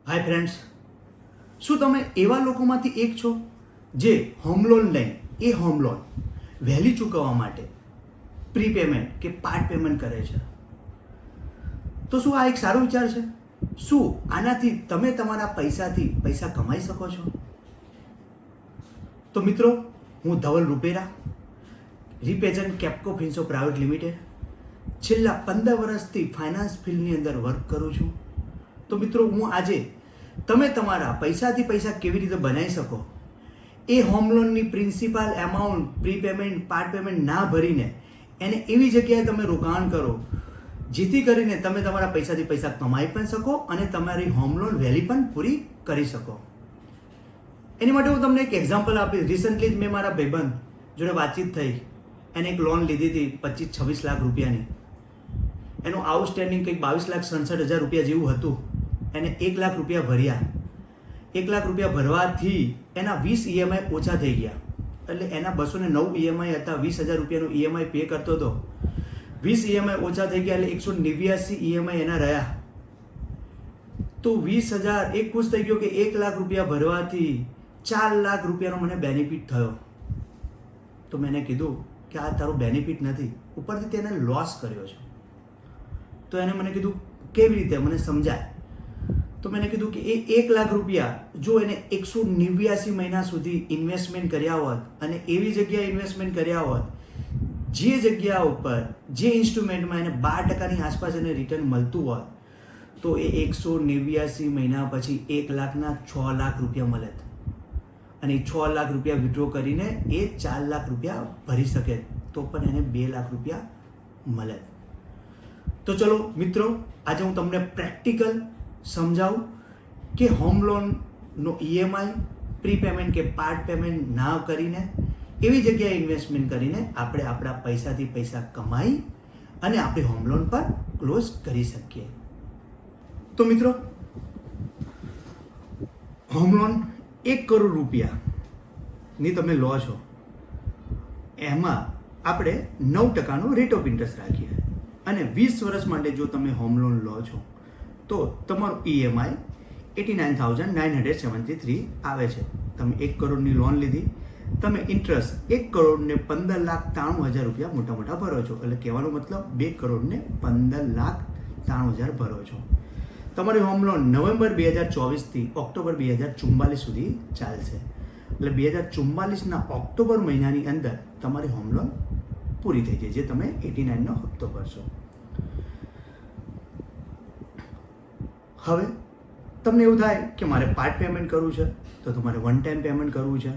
Hi friends, શું તમે એવા લોકોમાંથી એક છો જે હોમ લોન લઈને એ હોમ લોન વહેલી ચૂકવવા માટે પ્રીપેમેન્ટ કે પાર્ટ પેમેન્ટ કરે છે? તો શું આ એક સારો વિચાર છે? શું આનાથી તમે તમારા પૈસાથી પૈસા કમાઈ શકો છો? તો મિત્રો, હું ધવલ રૂપેરા, રિપ્રેઝન્ટ કેપ્કો ફિન્સો પ્રાઇવેટ લિમિટેડ, છેલ્લા 15 વર્ષથી ફાઇનાન્સ ફિલ્ડની અંદર વર્ક કરું છું. તો મિત્રો, હું આજે તમે તમારા પૈસાથી પૈસા કેવી રીતે બનાવી શકો, એ હોમ લોનની પ્રિન્સિપાલ એમાઉન્ટ પ્રીપેમેન્ટ પાર્ટ પેમેન્ટ ના ભરીને એને એવી જગ્યાએ તમે રોકાણ કરો જેથી કરીને તમે તમારા પૈસાથી પૈસા કમાઈ પણ શકો અને તમારી હોમ લોન વહેલી પણ પૂરી કરી શકો. એની માટે હું તમને એક એક્ઝામ્પલ આપીશ. રિસન્ટલી જ મેં મારા ભાઈબંધ જોડે વાતચીત થઈ. એને એક લોન લીધી હતી 25-26 લાખ રૂપિયાની. એનું આઉટસ્ટેન્ડિંગ કંઈક 22,67,000 રૂપિયા જેવું હતું. એને 1 લાખ રૂપિયા ભર્યા. 1 લાખ રૂપિયા ભરવાથી એના 20 EMI ઓછા થઈ ગયા. એટલે એના 209 EMI હતા. 20,000 રૂપિયાનું EMI પે કરતો હતો. 20 EMI ઓછા થઈ ગયા એટલે 189 EMI એના રહ્યા. તો 20,000 એ ખુશ થઈ ગયો કે 1 લાખ રૂપિયા ભરવાથી 4 લાખ રૂપિયાનો મને બેનિફિટ થયો. તો મેં એને કીધું કે આ તારો બેનિફિટ નથી, ઉપરથી તેને લોસ કર્યો છે. તો એને મને કીધું કેવી રીતે, મને સમજાય. તો મેં કીધું કે એ 1 લાખ રૂપિયા જો એને 189 મહિના સુધી ઇન્વેસ્ટમેન્ટ કર્યા હોત અને એવી જગ્યાએ ઇન્વેસ્ટમેન્ટ કર્યા હોત જે જગ્યા ઉપર જે ઇન્સ્ટ્રુમેન્ટમાં એને 12% આસપાસ એને રિટર્ન મળતું હોત, તો એ 189 મહિના પછી 1 લાખના 6 લાખ રૂપિયા મળે. અને 6 લાખ રૂપિયા વિડ્રો કરીને એ 4 લાખ રૂપિયા ભરી શકે, તો પણ એને 2 લાખ રૂપિયા મળે. તો ચલો મિત્રો, આજે હું તમને પ્રેક્ટિકલ સમજાવું કે હોમ લોનનો EMI પ્રીપેમેન્ટ કે પાર્ટ પેમેન્ટ ના કરીને એવી જગ્યાએ ઇન્વેસ્ટમેન્ટ કરીને આપણે આપણા પૈસાથી પૈસા કમાઈ અને આપણી હોમ લોન પર ક્લોઝ કરી શકીએ. તો મિત્રો, હોમ લોન 1 કરોડ રૂપિયાની તમે લો છો, એમાં આપણે 9%નો રેટ ઓફ ઇન્ટરેસ્ટ રાખીએ અને 20 વર્ષ માટે જો તમે હોમ લોન લો છો તો તમારું EMI 89,973 આવે છે. તમે 1 કરોડની લોન લીધી, તમે ઇન્ટરેસ્ટ 1 કરોડને 15,93,000 રૂપિયા મોટા મોટા ભરો છો. એટલે કહેવાનો મતલબ 2 કરોડને 15,93,000 ભરો છો. તમારી હોમ લોન નવેમ્બર 2024થી ઓક્ટોબર 2044 સુધી ચાલશે. એટલે 2044ના ઓક્ટોબર મહિનાની અંદર તમારી હોમ લોન પૂરી થઈ જાય, જે તમે 89નો હપ્તો ભરશો. હવે તમને એવું થાય કે મારે પાર્ટ પેમેન્ટ કરવું છે, તો તમારે વન ટાઈમ પેમેન્ટ કરવું છે.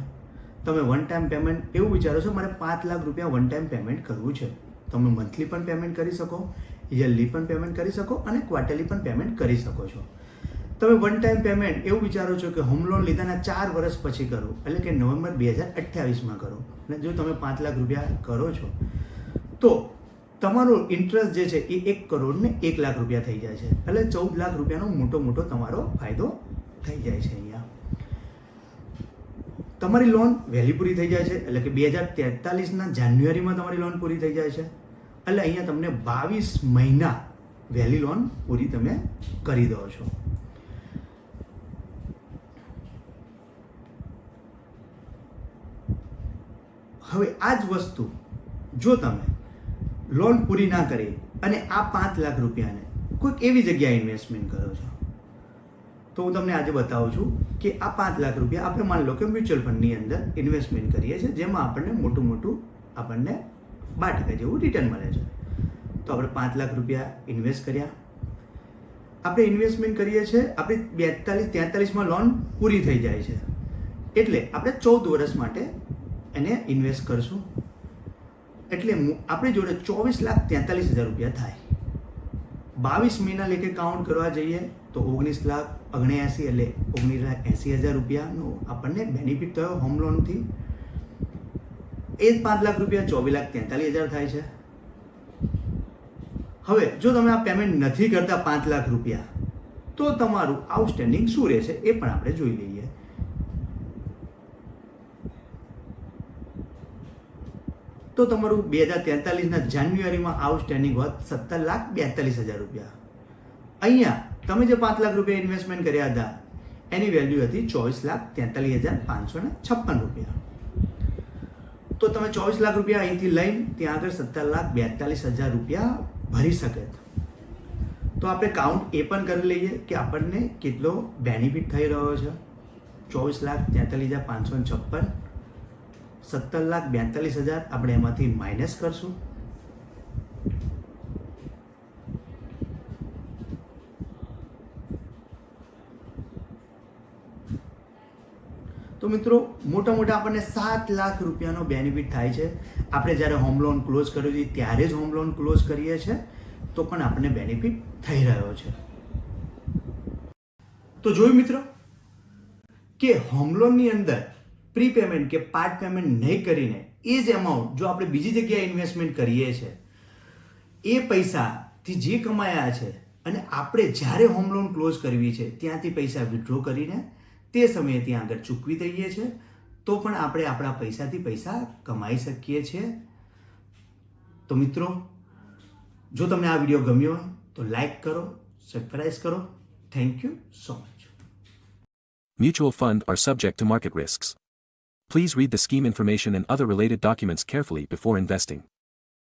તમે વન ટાઈમ પેમેન્ટ એવું વિચારો છો મારે 5 લાખ રૂપિયા વન ટાઈમ પેમેન્ટ કરવું છે. તમે મંથલી પણ પેમેન્ટ કરી શકો, યરલી પણ પેમેન્ટ કરી શકો અને ક્વાર્ટરલી પણ પેમેન્ટ કરી શકો છો. તમે વન ટાઈમ પેમેન્ટ એવું વિચારો છો કે હોમ લોન લીધાના 4 વર્ષ પછી કરો, એટલે કે નવેમ્બર 2028માં કરો. અને જો તમે 5 લાખ રૂપિયા કરો છો તો તમારો ઇન્ટરેસ્ટ જે છે એ 1 કરોડને 1 લાખ રૂપિયા થઈ જાય છે. એટલે 14 લાખ રૂપિયાનો મોટો તમારો ફાયદો થઈ જાય છે. અહીંયા તમારી લોન વહેલી પૂરી થઈ જાય છે, એટલે કે 2043ના જાન્યુઆરીમાં તમારી લોન પૂરી થઈ જાય છે. એટલે અહીંયા તમને 22 મહિના વહેલી લોન પૂરી તમે કરી દો છો. હવે આ જ વસ્તુ જો તમે લોન પૂરી ના કરી અને આ 5 લાખ રૂપિયાને કોઈક એવી જગ્યાએ ઇન્વેસ્ટમેન્ટ કરો છો, તો હું તમને આજે બતાવું છું કે આ 5 લાખ રૂપિયા આપણે માની લો કે મ્યુચ્યુઅલ ફંડની અંદર ઇન્વેસ્ટમેન્ટ કરીએ છીએ, જેમાં આપણને મોટું આપણને 12% જેવું રિટર્ન મળે છે. તો આપણે 5 લાખ રૂપિયા ઇન્વેસ્ટ કર્યા. આપણે ઇન્વેસ્ટમેન્ટ કરીએ છીએ, આપણી 42-43માં લોન પૂરી થઈ જાય છે. એટલે આપણે 14 વર્ષ માટે એને ઇન્વેસ્ટ કરશું. એટલે આપણી જોડે 24,43,000 રૂપિયા થાય. 22 મહિના લેખે કાઉન્ટ કરવા જઈએ તો 19,79,000 એટલે 19,80,000 રૂપિયાનો આપણને બેનિફિટ થયો હોમ લોનથી. એ જ 5 લાખ રૂપિયા 24,43,000 થાય છે. હવે જો તમે આ પેમેન્ટ નથી કરતા 5 લાખ રૂપિયા, તો તમારું આઉટસ્ટેન્ડિંગ શું રહેશે એ પણ આપણે જોઈ લઈએ. તો તમારું 2043ના જાન્યુઆરીમાં આઉટસ્ટેન્ડિંગ હોત 17,42,000 રૂપિયા. અહીંયા તમે જે 5 લાખ રૂપિયા ઇન્વેસ્ટમેન્ટ કર્યા હતા એની વેલ્યુ હતી 24,43,556 રૂપિયા. તો તમે 24 લાખ રૂપિયા અહીંથી લઈને ત્યાં આગળ 17,42,000 રૂપિયા ભરી શકે. તો આપણે કાઉન્ટ એ પણ કરી લઈએ કે આપણને કેટલો બેનિફિટ થઈ રહ્યો છે. 24,43,556, 17,42,000 આપણે એમાંથી માઇનસ કરશું. તો મિત્રો મોટા આપણને 7 લાખ રૂપિયાનો બેનિફિટ થાય છે. આપણે જ્યારે હોમ લોન ક્લોઝ કર્યો છે ત્યારે જ હોમ લોન ક્લોઝ કરીએ છીએ તો પણ આપણને બેનિફિટ થઈ રહ્યો છે. તો જોયું મિત્રો કે હોમ લોનની અંદર પ્રીપેમેન્ટ કે પાર્ટ પેમેન્ટ નહીં કરીને એ જ અમાઉન્ટ જો આપણે બીજી જગ્યાએ ઇન્વેસ્ટમેન્ટ કરીએ છીએ એ પૈસાથી જે કમાયા છે અને આપણે જ્યારે હોમ લોન ક્લોઝ કરવી છે ત્યાંથી પૈસા વિથડ્રો કરીને તે સમયે ત્યાં આગળ ચૂકવી દઈએ છીએ તો પણ આપણે આપણા પૈસાથી પૈસા કમાઈ શકીએ છીએ. તો મિત્રો જો તમને આ વિડીયો ગમ્યો હોય તો લાઈક કરો, સબસ્ક્રાઇબ કરો. Thank you so much. Mutual funds are subject to market risks. Please read the scheme information and other related documents carefully before investing.